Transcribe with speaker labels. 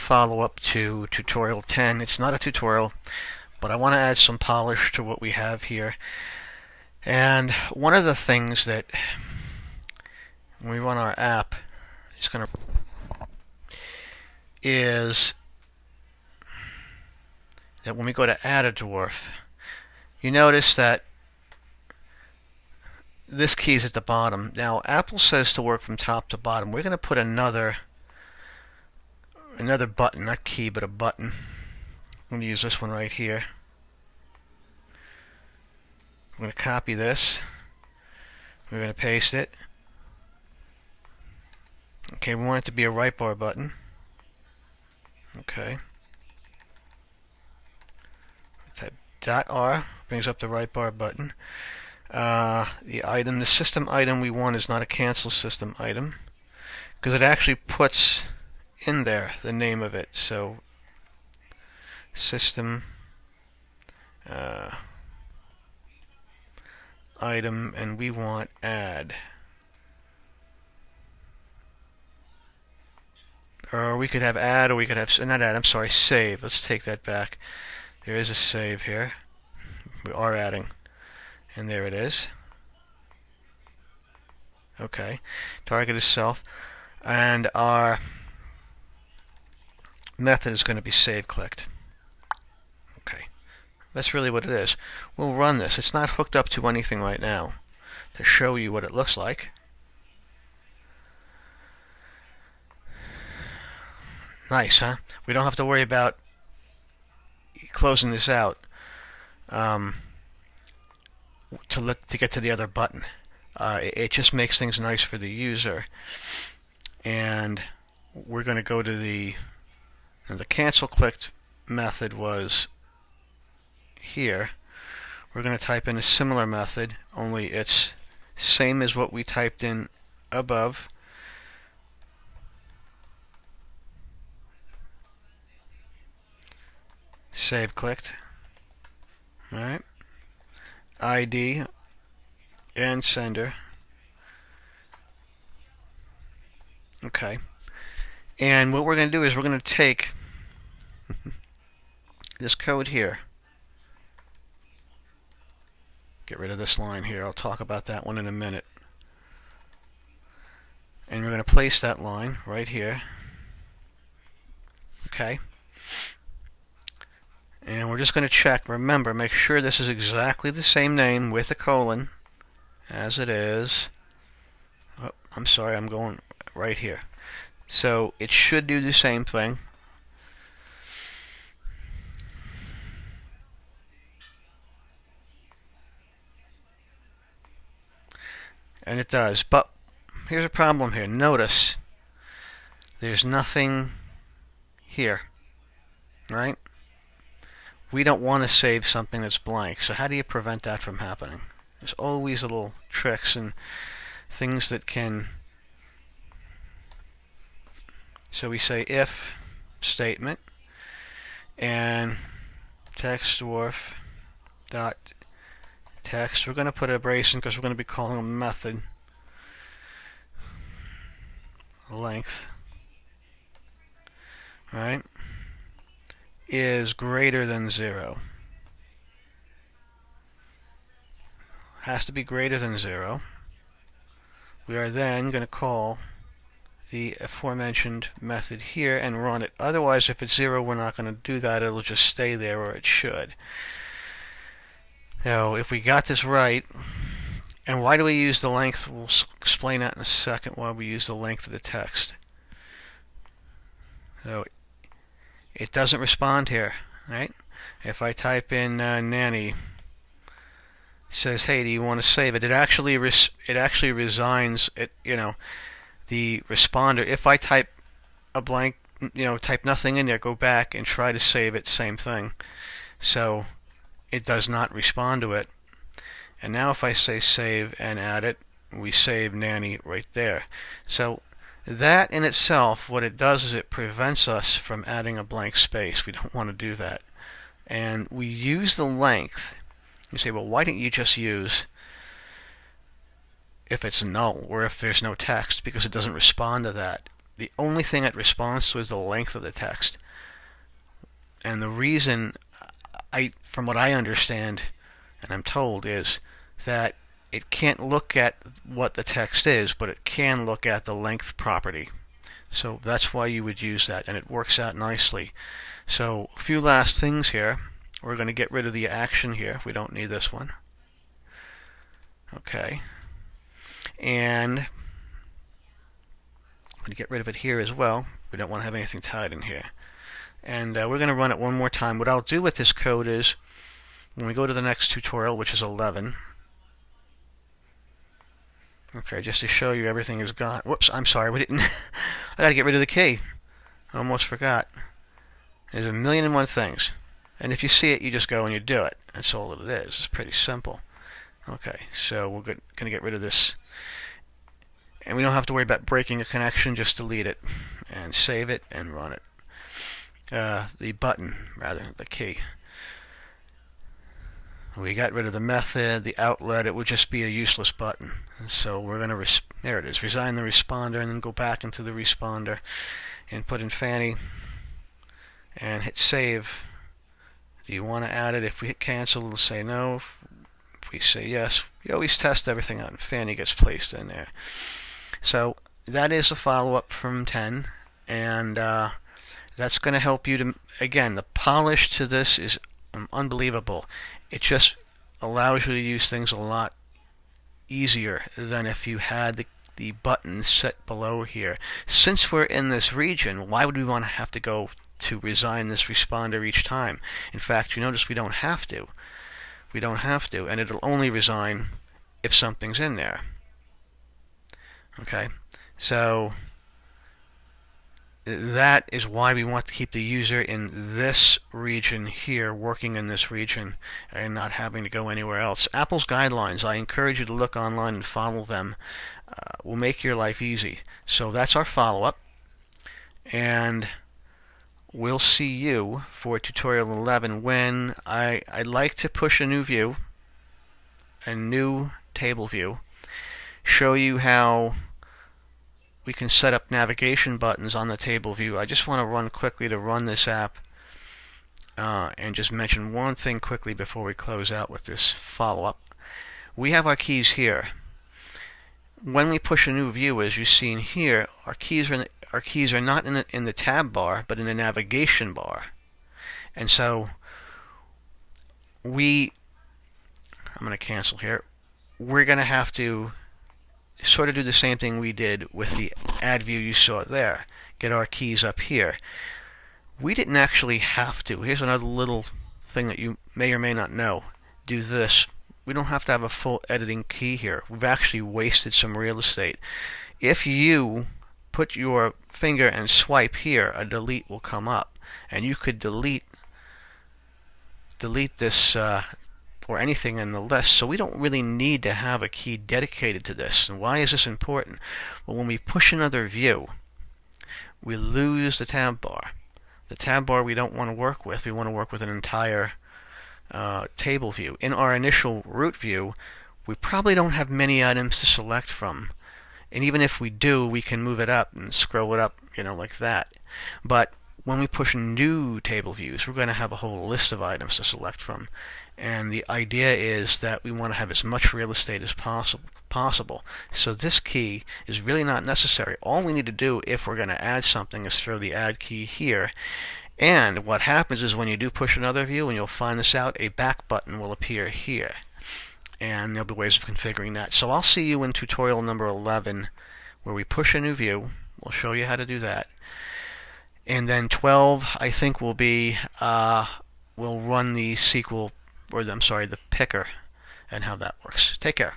Speaker 1: follow-up to tutorial 10. It's not a tutorial, but I want to add some polish to what we have here. And one of the things that when we run our app is that when we go to add a dwarf, you notice that this key is at the bottom. Now, Apple says to work from top to bottom. We're going to put another button, not key, but a button. I'm going to use this one right here. I'm going to copy this. We're going to paste it. Okay, we want it to be a right bar button. Okay. Type .r, brings up the right bar button. The system item we want is not a cancel system item, because it actually puts in there the name of it. So system item, and we want add. Or we could have add, or we could have, not add, I'm sorry, save. Let's take that back. There is a save here. We are adding. And there it is. Okay. Target is self. And our method is going to be save clicked. Okay. That's really what it is. We'll run this. It's not hooked up to anything right now to show you what it looks like. Nice, huh? We don't have to worry about closing this out to get to the other button. It just makes things nice for the user. And we're going to go to the cancel clicked method was here. We're going to type in a similar method, only it's same as what we typed in above. Save clicked. Alright. ID and sender. Okay. And what we're going to do is we're going to take this code here. Get rid of this line here. I'll talk about that one in a minute. And we're going to place that line right here. Okay. And we're just going to check. Remember, make sure this is exactly the same name with a colon as it is. Oh, I'm sorry, I'm going right here. So it should do the same thing. And it does. But here's a problem here. Notice there's nothing here. Right? We don't want to save something that's blank. So how do you prevent that from happening? There's always little tricks and things that can. So we say if statement and text dwarf dot text. We're going to put a brace in because we're going to be calling a method length. All right. Is greater than 0. Has to be greater than 0. We are then going to call the aforementioned method here and run it. Otherwise, if it's 0, we're not going to do that. It'll just stay there, or it should. Now, if we got this right, and why do we use the length? We'll explain that in a second, why we use the length of the text. So it doesn't respond here, right? If I type in nanny, it says, "Hey, do you want to save it?" It actually resigns it. The responder. If I type a blank, type nothing in there, go back and try to save it, same thing. So it does not respond to it. And now if I say save and add it, we save nanny right there. So that in itself, what it does is it prevents us from adding a blank space. We don't want to do that. And we use the length. You say, well, why don't you just use if it's null or if there's no text, because it doesn't respond to that. the only thing it responds to is the length of the text. And the reason, from what I understand and I'm told, is that it can't look at what the text is, but it can look at the length property. So that's why you would use that, and it works out nicely. So a few last things here. We're going to get rid of the action here. We don't need this one. Okay. And I'm going to get rid of it here as well. We don't want to have anything tied in here. And we're going to run it one more time. What I'll do with this code is, when we go to the next tutorial, which is 11, okay, just to show you everything is gone. Whoops, I'm sorry, we didn't. I got to get rid of the key. I almost forgot. There's a million and one things. And if you see it, you just go and you do it. That's all that it is. It's pretty simple. Okay, so we're going to get rid of this. And we don't have to worry about breaking a connection, just delete it. And save it and run it. The button, rather, the key. We got rid of the method, the outlet. It would just be a useless button. So we're going to, there it is, resign the responder, and then go back into the responder and put in Fanny and hit save. Do you want to add it? If we hit cancel, it'll say no. If we say yes, we always test everything out, and Fanny gets placed in there. So that is the follow-up from 10, and that's going to help you to, again, the polish to this is unbelievable. It just allows you to use things a lot easier than if you had the buttons set below here. Since we're in this region, why would we want to have to go to resign this responder each time? In fact, you notice we don't have to. We don't have to, and it'll only resign if something's in there. Okay, so that is why we want to keep the user in this region here, working in this region, and not having to go anywhere else. Apple's guidelines, I encourage you to look online and follow them. Will make your life easy. So that's our follow-up, and we'll see you for tutorial 11 when I'd like to push a new view, a new table view, show you how we can set up navigation buttons on the table view. I just want to run quickly to run this app and just mention one thing quickly before we close out with this follow-up. We have our keys here. When we push a new view, as you've seen here, our keys are not in the tab bar, but in the navigation bar. And so I'm going to cancel here. We're going to have to sort of do the same thing we did with the add view you saw there. Get our keys up here. We didn't actually have to. Here's another little thing that you may or may not know. Do this. We don't have to have a full editing key here. We've actually wasted some real estate. If you put your finger and swipe here, a delete will come up, and you could delete this or anything in the list. So we don't really need to have a key dedicated to this. And why is this important? Well, when we push another view, we lose the tab bar. The tab bar we don't want to work with. We want to work with an entire table view. In our initial root view, we probably don't have many items to select from. And even if we do, we can move it up and scroll it up, like that. But when we push new table views, we're going to have a whole list of items to select from. And the idea is that we want to have as much real estate as possible. So this key is really not necessary. All we need to do if we're going to add something is throw the add key here. And what happens is when you do push another view, and you'll find this out, a back button will appear here. And there'll be ways of configuring that. So I'll see you in tutorial number 11 where we push a new view. We'll show you how to do that. And then 12, I think, will be, we'll run the SQL, or I'm sorry, the picker, and how that works. Take care.